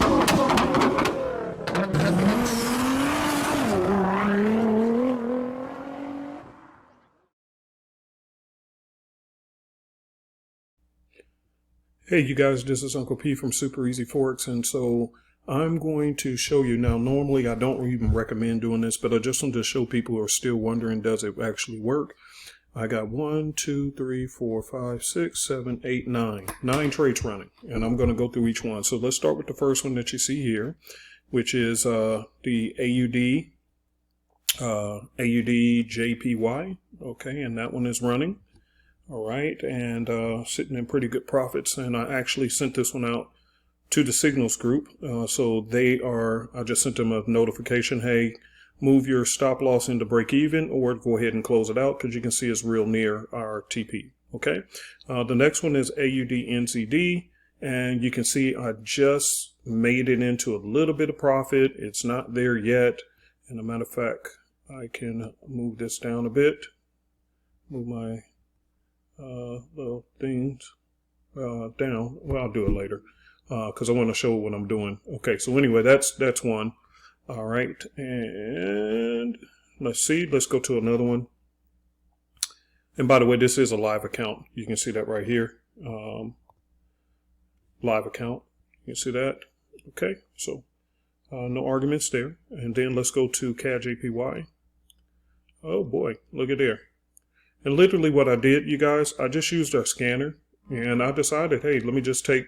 Hey you guys, this is Uncle P from Super Easy Forex, and so I'm going to show you now. Normally I don't even recommend doing this, but I just want to show people who are still wondering, does it actually work? I got 1, 2, 3, 4, 5, 6, 7, 8, 9 trades running, and I'm going to go through each one. So let's start with the first one that you see here, which is the AUD JPY. Okay, and that one is running. All right, and sitting in pretty good profits. And I actually sent this one out to the Signals group. So I just sent them a notification, hey, move your stop loss into break even or go ahead and close it out, because you can see it's real near our TP. Okay, the next one is AUD NZD, and you can see I just made it into a little bit of profit. It's not there yet. And a matter of fact, I can move this down a bit, move my little things down. Well, I'll do it later because I want to show what I'm doing. Okay, so anyway, that's one. All right, and let's see. Let's go to another one. And by the way, this is a live account. You can see that right here. Live account. You can see that. Okay, so no arguments there. And then let's go to CAD JPY. Oh boy, look at there. And literally what I did, you guys, I just used our scanner, and I decided, hey, let me just take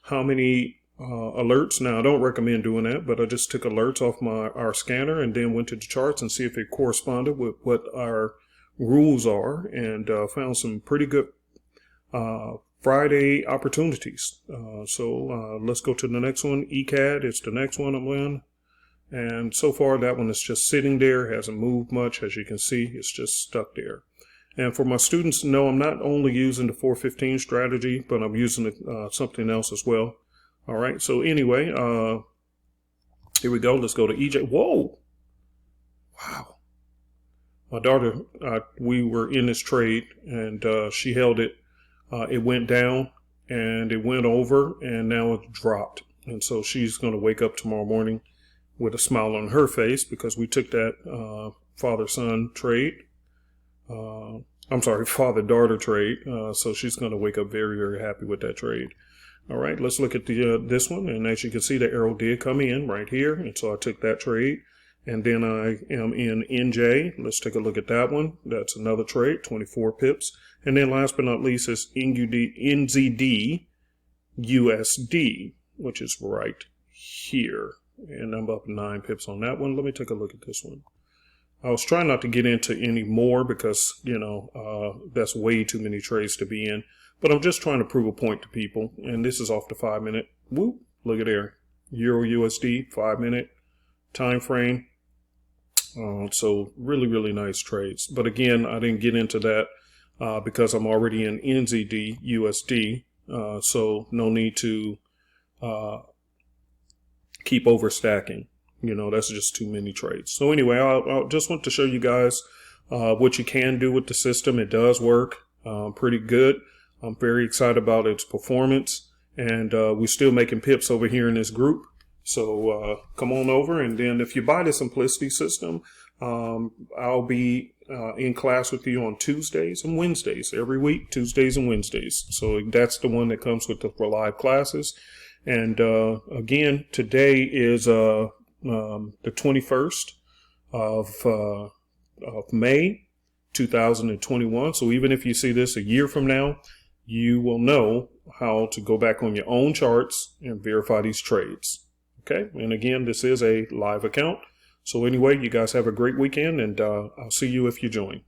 how many alerts. Now, I don't recommend doing that, but I just took alerts off our scanner and then went to the charts and see if it corresponded with what our rules are, and found some pretty good Friday opportunities. So let's go to the next one. ECAD, it's the next one I'm in. And so far, that one is just sitting there, hasn't moved much. As you can see, it's just stuck there. And for my students, no, I'm not only using the 415 strategy, but I'm using something else as well. All right. So anyway, here we go. Let's go to EJ. Whoa. Wow. My daughter, we were in this trade, and she held it. It went down and it went over, and now it dropped. And so she's going to wake up tomorrow morning with a smile on her face because we took that father-son trade. I'm sorry, father-daughter trade. So she's going to wake up very, very happy with that trade. All right, let's look at this one. And as you can see, the arrow did come in right here. And so I took that trade. And then I am in NJ. Let's take a look at that one. That's another trade, 24 pips. And then last but not least is NZD USD, which is right here. And I'm up 9 pips on that one. Let me take a look at this one. I was trying not to get into any more because, you know, that's way too many trades to be in. But I'm just trying to prove a point to people. And this is off the 5-minute. Whoop, look at there. Euro USD, 5-minute time frame. So really, really nice trades. But again, I didn't get into that because I'm already in NZD USD. So no need to keep overstacking. You know, that's just too many trades. So anyway, I just want to show you guys what you can do with the system. It does work pretty good. I'm very excited about its performance, and we're still making pips over here in this group. So come on over, and then if you buy the Simplicity system, I'll be in class with you on Tuesdays and Wednesdays every week, Tuesdays and Wednesdays. So that's the one that comes with the live classes. And again, today is the 21st of May 2021. So even if you see this a year from now, you will know how to go back on your own charts and verify these trades. Okay. And again, this is a live account. So anyway, you guys have a great weekend, and I'll see you if you join.